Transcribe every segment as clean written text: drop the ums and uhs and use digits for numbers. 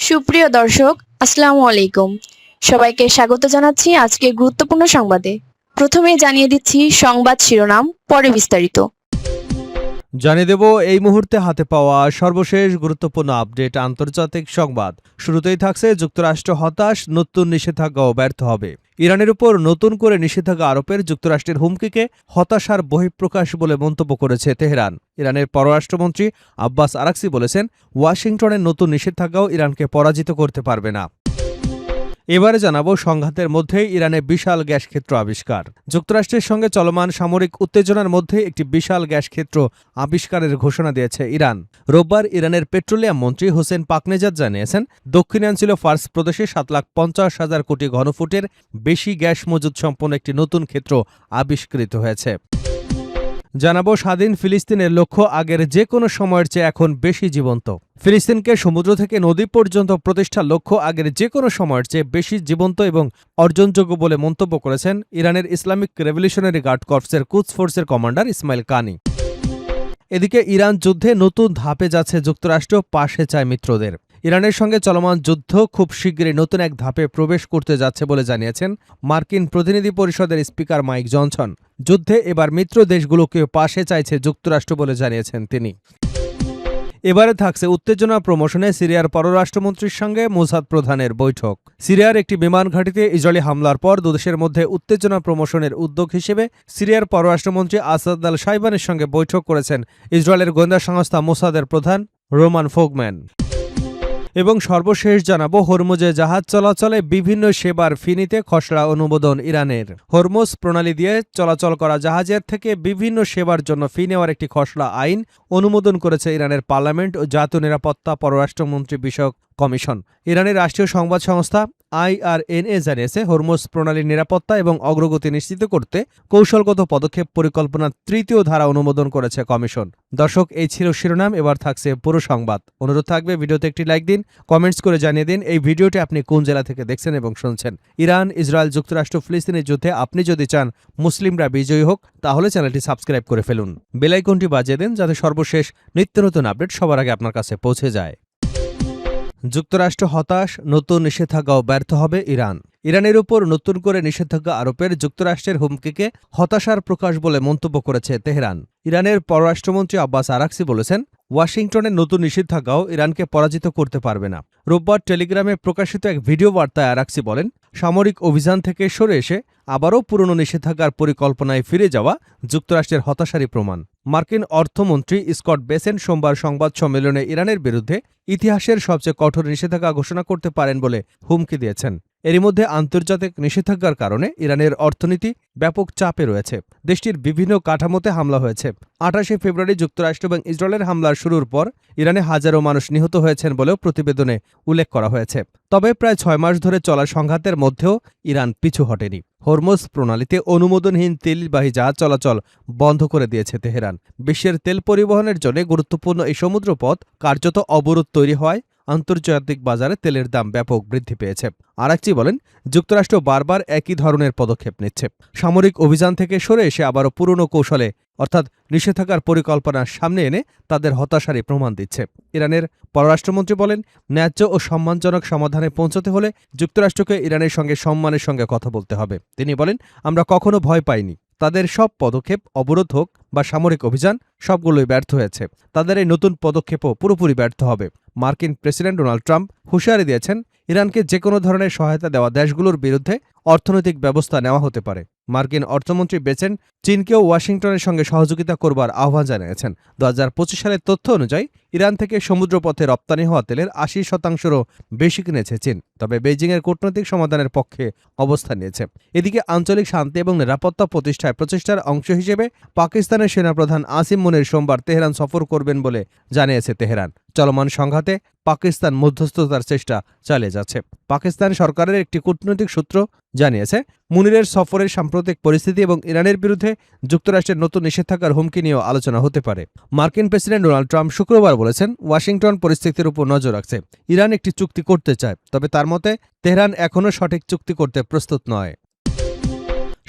সুপ্রিয় দর্শক, আসসালামু আলাইকুম। সবাইকে স্বাগত জানাচ্ছি আজকে গুরুত্বপূর্ণ সংবাদে। প্রথমে জানিয়ে দিচ্ছি সংবাদ শিরোনাম, পরে বিস্তারিত। জানিয়ে দেব এই মুহূর্তে হাতে পাওয়া সর্বশেষ গুরুত্বপূর্ণ আপডেট আন্তর্জাতিক সংবাদ। শুরুতেই থাকছে যুক্তরাষ্ট্র হতাশ, নতুন নিষেধাজ্ঞাও ব্যর্থ হবে। ইরানের উপর নতুন করে নিষেধাজ্ঞা আরোপের যুক্তরাষ্ট্রের হুমকিকে হতাশার বহিঃপ্রকাশ বলে মন্তব্য করেছে তেহরান। ইরানের পররাষ্ট্রমন্ত্রী আব্বাস আরাকচি বলেছেন, ওয়াশিংটনের নতুন নিষেধাজ্ঞাও ইরানকে পরাজিত করতে পারবে না। এবারে জানাবো সংঘাতের মধ্যেই ইরানে বিশাল গ্যাস ক্ষেত্র আবিষ্কার। যুক্তরাষ্ট্রের সঙ্গে চলমান সামরিক উত্তেজনার মধ্যে একটি বিশাল গ্যাস ক্ষেত্র আবিষ্কারের ঘোষণা দিয়েছে ইরান। রোববার ইরানের পেট্রোলিয়াম মন্ত্রী হোসেন পাকনেজাদ জানিয়েছেন, দক্ষিণাঞ্চলীয় ফার্স প্রদেশে 7,50,000 কোটি ঘনফুটের বেশি গ্যাস মজুদ সম্পন্ন একটি নতুন ক্ষেত্র আবিষ্কৃত হয়েছে। জানাবো স্বাধীন ফিলিস্তিনের লক্ষ্য আগের যে কোনো সময়ের চেয়ে এখন বেশি জীবন্ত। ফিলিস্তিনকে সমুদ্র থেকে নদী পর্যন্ত প্রতিষ্ঠার লক্ষ্য আগের যে কোনো সময়ের চেয়ে বেশি জীবন্ত এবং অর্জনযোগ্য বলে মন্তব্য করেছেন ইরানের ইসলামিক রেভলিউশনারি গার্ড কর্পসের কুদস ফোর্সের কমান্ডার ইসমাইল কানি। এদিকে ইরান যুদ্ধে নতুন ধাপে যাচ্ছে যুক্তরাষ্ট্র, পাশে চায় মিত্রদের। ইরানের সঙ্গে চলমান যুদ্ধ খুব শীঘ্রই নতুন এক ধাপে প্রবেশ করতে যাচ্ছে বলে জানিয়েছেন মার্কিন প্রতিনিধি পরিষদের স্পিকার মাইক জনসন। যুদ্ধে এবার মিত্র দেশগুলোকে পাশে চাইছে যুক্তরাষ্ট্র বলে জানিয়েছেন তিনি। এবারে থাকছে উত্তেজনা প্রমোশনে সিরিয়ার পররাষ্ট্রমন্ত্রীর সঙ্গে মোসাদ প্রধানের বৈঠক। সিরিয়ার একটি বিমান ঘাঁটিতে ইসরায়েলি হামলার পর দুদেশের মধ্যে উত্তেজনা প্রমোশনের উদ্যোগ হিসেবে সিরিয়ার পররাষ্ট্রমন্ত্রী আসাদ আল শাইবানের সঙ্গে বৈঠক করেছেন ইসরায়েলের গোয়েন্দা সংস্থা মোসাদের প্রধান রোমান ফোগম্যান। এবং সর্বশেষ জানাবো হরমুজে জাহাজ চলাচলে বিভিন্ন সেবার ফি নিতে খসড়া অনুমোদন ইরানের। হরমুজ প্রণালী দিয়ে চলাচল করা জাহাজের থেকে বিভিন্ন সেবার জন্য ফি নেওয়ার একটি খসড়া আইন অনুমোদন করেছে ইরানের পার্লামেন্ট ও জাতীয় নিরাপত্তা পররাষ্ট্রমন্ত্রী বিষয়ক কমিশন। ইরানের রাষ্ট্রীয় সংবাদ সংস্থা IRNA জানিয়েছে, হরমুজ প্রণালীর নিরাপত্তা এবং অগ্রগতি নিশ্চিত করতে কৌশলগত পদক্ষেপ পরিকল্পনার তৃতীয় ধারা অনুমোদন করেছে কমিশন। দর্শক, এই ছিল শিরোনাম, এবার থাকছে পুরো সংবাদ। অনুরোধ থাকবে ভিডিওতে একটি লাইক দিন, কমেন্টস করে জানিয়ে দিন এই ভিডিওটি আপনি কোন জেলা থেকে দেখছেন এবং শুনছেন। ইরান, ইসরায়েল, যুক্তরাষ্ট্র, ফিলিস্তিনের যুদ্ধে আপনি যদি চান মুসলিমরা বিজয়ী হোক, তাহলে চ্যানেলটি সাবস্ক্রাইব করে ফেলুন, বেল আইকনটি বাজিয়ে দিন যাতে সর্বশেষ নিত্য নতুন আপডেট সবার আগে আপনার কাছে পৌঁছে যায়। যুক্তরাষ্ট্র হতাশ, নতুন নিষেধাজ্ঞাও ব্যর্থ হবে ইরান। ইরানের উপর নতুন করে নিষেধাজ্ঞা আরোপের যুক্তরাষ্ট্রের হুমকিকে হতাশার প্রকাশ বলে মন্তব্য করেছে তেহরান। ইরানের পররাষ্ট্রমন্ত্রী আব্বাস আরাকচি বলেছেন, ওয়াশিংটনের নতুন নিষেধাজ্ঞাও ইরানকে পরাজিত করতে পারবে না। রোববার টেলিগ্রামে প্রকাশিত এক ভিডিও বার্তায় আরাকচি বলেন, সামরিক অভিযান থেকে সরে এসে আবারও পুরনো নিষেধাজ্ঞার পরিকল্পনায় ফিরে যাওয়া যুক্তরাষ্ট্রের হতাশারই প্রমাণ। মার্কিন অর্থমন্ত্রী স্কট বেসেন্ট সোমবার সংবাদ সম্মেলনে ইরানের বিরুদ্ধে ইতিহাসের সবচেয়ে কঠোর নিষেধাজ্ঞা ঘোষণা করতে পারেন বলে হুমকি দিয়েছেন। এরই মধ্যে আন্তর্জাতিক নিষেধাজ্ঞার কারণে ইরানের অর্থনীতি ব্যাপক চাপে রয়েছে। দেশটির বিভিন্ন কাঠামোতে হামলা হয়েছে। 28শে ফেব্রুয়ারি যুক্তরাষ্ট্র এবং ইসরায়েলের হামলার শুরুর পর ইরানে হাজারো মানুষ নিহত হয়েছেন বলেও প্রতিবেদনে উল্লেখ করা হয়েছে। তবে প্রায় 6 মাস ধরে চলা সংঘাতের মধ্যেও ইরান পিছু হটেনি। হরমুজ প্রণালীতে অনুমোদনহীন তেলবাহী জাহাজ চলাচল বন্ধ করে দিয়েছে তেহরান। বিশ্বের তেল পরিবহনের জন্য গুরুত্বপূর্ণ এই সমুদ্রপথ কার্যত অবরোধ তৈরি হওয়ায় আন্তর্জাতিক বাজারে তেলের দাম ব্যাপক বৃদ্ধি পেয়েছে। আরাকচি বলেন, যুক্তরাষ্ট্র বারবার একই ধরনের পদক্ষেপ নিচ্ছে। সামরিক অভিযান থেকে সরে এসে আবারও পুরনো কৌশলে অর্থাৎ নিষেধাজ্ঞার পরিকল্পনা সামনে এনে তাদের হতাশারই প্রমাণ দিচ্ছে। ইরানের পররাষ্ট্রমন্ত্রী বলেন, ন্যায্য ও সম্মানজনক সমাধানে পৌঁছতে হলে যুক্তরাষ্ট্রকে ইরানের সঙ্গে সম্মানের সঙ্গে কথা বলতে হবে। তিনি বলেন, আমরা কখনো ভয় পাইনি। তাদের সব পদক্ষেপ, অবরোধ হোক বা সামরিক অভিযান, সবগুলোই ব্যর্থ হয়েছে। তাদের এই নতুন পদক্ষেপও পুরোপুরি ব্যর্থ হবে। মার্কিন প্রেসিডেন্ট ডোনাল্ড ট্রাম্প হুঁশিয়ারি দিয়েছেন, ইরানকে যে কোনো ধরনের সহায়তা দেওয়া দেশগুলোর বিরুদ্ধে অর্থনৈতিক ব্যবস্থা নেওয়া হতে পারে। মার্কিন অর্থমন্ত্রী বেচেন চীনকেও ওয়াশিংটনের সঙ্গে সহযোগিতা করবার আহ্বান জানিয়েছেন। 2025 সালের তথ্য অনুযায়ী ইরান থেকে সমুদ্রপথে রপ্তানি হওয়া তেলের 80%-রও বেশি কিনেছে চীন। তবে বেইজিংয়ের কূটনৈতিক সমাধানের পক্ষে অবস্থান নিয়েছে। এদিকে আঞ্চলিক শান্তি এবং নিরাপত্তা প্রতিষ্ঠায় প্রচেষ্টার অংশ হিসেবে পাকিস্তানের সেনাপ্রধান আসিম মুনির সোমবার তেহরান সফর করবেন বলে জানিয়েছে তেহরান। চলমান সংঘাতে পাকিস্তান মধ্যস্থতার চেষ্টা চালিয়ে যাচ্ছে। পাকিস্তান সরকারের একটি কূটনৈতিক সূত্র জানিয়েছে, মুনিরের সফরের সাম্প্রতিক পরিস্থিতি এবং ইরানের বিরুদ্ধে যুক্তরাষ্ট্রের নতুন নিষেধাজ্ঞার হুমকি নিয়েও আলোচনা হতে পারে। মার্কিন প্রেসিডেন্ট ডোনাল্ড ট্রাম্প শুক্রবার বলেছেন, ওয়াশিংটন পরিস্থিতির উপর নজর রাখছে। ইরান একটি চুক্তি করতে চায়, তবে তার মতে তেহরান এখনও সঠিক চুক্তি করতে প্রস্তুত নয়।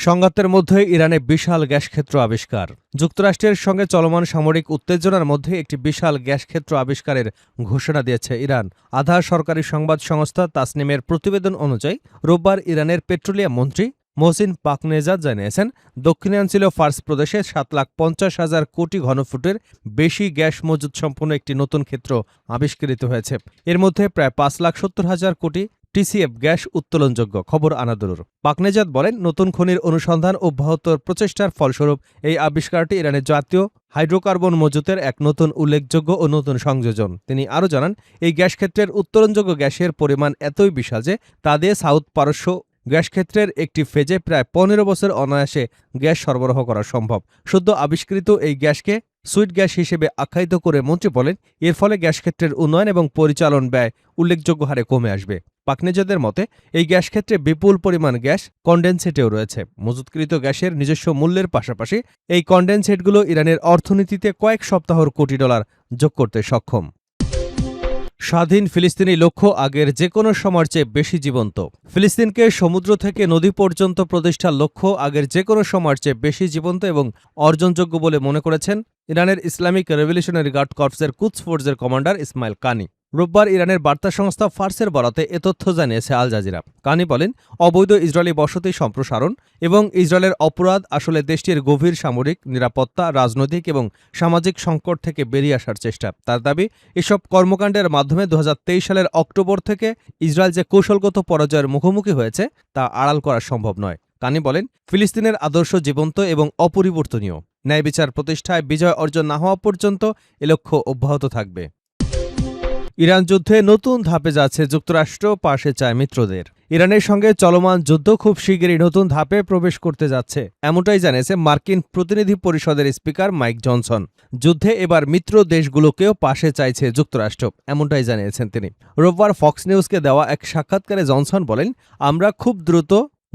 সংঘাতের মধ্যে ইরানে বিশাল গ্যাস ক্ষেত্র আবিষ্কার। যুক্তরাষ্ট্রের সঙ্গে চলমান সামরিক উত্তেজনার মধ্যে একটি বিশাল গ্যাস ক্ষেত্র আবিষ্কারের ঘোষণা দিয়েছে ইরান। আধা সরকারি সংবাদ সংস্থা তাসনিমের প্রতিবেদন অনুযায়ী রোববার ইরানের পেট্রোলিয়াম মন্ত্রী মোহসিন পাকনেজাদ জানিয়েছেন, দক্ষিণাঞ্চলীয় ফার্স প্রদেশে 7,50,000 কোটি ঘনফুটের বেশি গ্যাস মজুদ সম্পন্ন একটি নতুন ক্ষেত্র আবিষ্কৃত হয়েছে। এর মধ্যে প্রায় 5,70,000 কোটি টিসিএফ গ্যাস উত্তোলনযোগ্য। খবর আনাদুলুর। পাকনেজাদ বলেন, নতুন খনির অনুসন্ধান অব্যাহত প্রচেষ্টার ফলস্বরূপ এই আবিষ্কারটি ইরানের জাতীয় হাইড্রোকার্বন মজুতের এক নতুন উল্লেখযোগ্য ও নতুন সংযোজন। তিনি আরও জানান, এই গ্যাস ক্ষেত্রের উত্তোলনযোগ্য গ্যাসের পরিমাণ এতই বিশাল যে তা দিয়ে সাউথ পারস্য গ্যাস ক্ষেত্রের একটি ফেজে প্রায় 15 বছর অনায়াসে গ্যাস সরবরাহ করা সম্ভব। সদ্য আবিষ্কৃত এই গ্যাসকে সুইট গ্যাস হিসেবে আখ্যায়িত করে মন্ত্রী বলেন, এর ফলে গ্যাস ক্ষেত্রের উন্নয়ন এবং পরিচালন ব্যয় উল্লেখযোগ্য হারে কমে আসবে। পাকনেজাদের মতে, এই গ্যাস ক্ষেত্রে বিপুল পরিমাণ গ্যাস কনডেনসেটেও রয়েছে। মজুতকৃত গ্যাসের নিজস্ব মূল্যের পাশাপাশি এই কনডেনসেটগুলো ইরানের অর্থনীতিতে কয়েক সপ্তাহর কোটি ডলার যোগ করতে সক্ষম। স্বাধীন ফিলিস্তিনি লক্ষ্য আগের যে কোনো সময়ের চেয়ে বেশি জীবন্ত। ফিলিস্তিনকে সমুদ্র থেকে নদী পর্যন্ত প্রতিষ্ঠার লক্ষ্য আগের যে কোনো সময়ের চেয়ে বেশি জীবন্ত এবং অর্জনযোগ্য বলে মনে করেছেন ইরানের ইসলামিক রেভলিউশনারি গার্ড কর্পসের কুদস ফোর্সের কমান্ডার ইসমাইল কানি। রোববার ইরানের বার্তা সংস্থা ফার্সের বরাতে এ তথ্য জানিয়েছে আল জাজিরা। কানি বলেন, অবৈধ ইসরায়েলি বসতি সম্প্রসারণ এবং ইসরায়েলের অপরাধ আসলে দেশটির গভীর সামরিক, নিরাপত্তা, রাজনৈতিক এবং সামাজিক সংকট থেকে বেরিয়ে আসার চেষ্টা। তার দাবি, এসব কর্মকাণ্ডের মাধ্যমে 2023 সালের অক্টোবর থেকে ইসরায়েল যে কৌশলগত পরাজয়ের মুখোমুখি হয়েছে তা আড়াল করা সম্ভব নয়। কানি বলেন, ফিলিস্তিনের আদর্শ জীবন্ত এবং অপরিবর্তনীয়। ন্যায় বিচার প্রতিষ্ঠায় বিজয় অর্জন না হওয়া পর্যন্ত এ লক্ষ্য অব্যাহত থাকবে। ইরান যুদ্ধে নতুন ধাপে যাচ্ছে যুক্তরাষ্ট্র, পাশে চায় মিত্রদের। ইরানের সঙ্গে চলমান যুদ্ধ খুব শিগগিরই নতুন ধাপে প্রবেশ করতে যাচ্ছে, এমনটাই জানিয়েছে মার্কিন প্রতিনিধি পরিষদের স্পিকার মাইক জনসন। যুদ্ধে এবার মিত্র দেশগুলোকেও পাশে চাইছে যুক্তরাষ্ট্র, এমনটাই জানিয়েছেন তিনি। রোববার ফক্স নিউজকে দেওয়া এক সাক্ষাৎকারে জনসন বলেন, আমরা খুব দ্রুত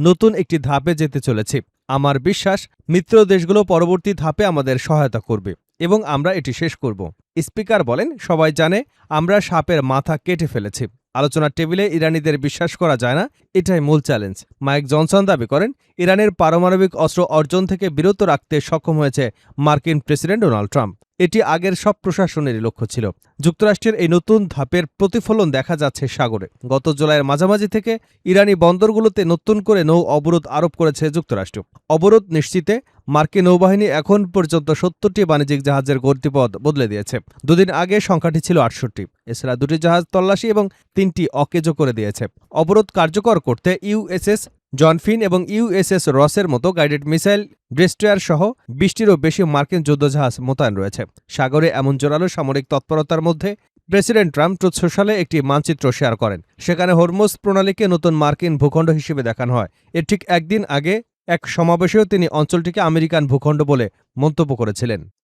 নতুন একটি ধাপে যেতে চলেছি। আমার বিশ্বাস, মিত্র দেশগুলো পরবর্তী ধাপে আমাদের সহায়তা করবে এবং আমরা এটি শেষ করব। স্পিকার বলেন, সবাই জানে আমরা সাপের মাথা কেটে ফেলেছি। আলোচনার টেবিলে ইরানিদের বিশ্বাস করা যায় না, এটাই মূল চ্যালেঞ্জ। মাইক জনসন দাবি করেন, ইরানের পারমাণবিক অস্ত্র অর্জন থেকে বিরত রাখতে সক্ষম হয়েছে মার্কিন প্রেসিডেন্ট ডোনাল্ড ট্রাম্প। এটি আগের সব প্রশাসনেরই লক্ষ্য ছিল। যুক্তরাষ্ট্রের এই নতুন ধাপের প্রতিফলন দেখা যাচ্ছে সাগরে। গত জুলাইয়ের মাঝামাঝি থেকে ইরানি বন্দরগুলোতে নতুন করে নৌ অবরোধ আরোপ করেছে যুক্তরাষ্ট্র। অবরোধ নিশ্চিতে মার্কিন নৌবাহিনী এখন পর্যন্ত 70টি বাণিজ্যিক জাহাজের গতিপথ বদলে দিয়েছে। দুদিন আগে সংখ্যাটি ছিল 68। এছাড়া 2টি জাহাজ তল্লাশি এবং 3টি অকেজো করে দিয়েছে। অবরোধ কার্যকর করতে ইউএসএস জনফিন এবং ইউএসএস রসের মতো গাইডেড মিসাইল ডেস্ট্রয়ার সহ 20টিরও বেশি মার্কিন যুদ্ধজাহাজ মোতায়েন রয়েছে। সাগরে এমন জোরালো সামরিক তৎপরতার মধ্যে প্রেসিডেন্ট ট্রাম্প ট্রুথ সোশ্যালে একটি মানচিত্র শেয়ার করেন। সেখানে হরমুজ প্রণালীকে নতুন মার্কিন ভূখণ্ড হিসেবে দেখানো হয়। এর ঠিক একদিন আগে এক সমাবেশেও তিনি অঞ্চলটিকে আমেরিকান ভূখণ্ড বলে মন্তব্য করেছিলেন।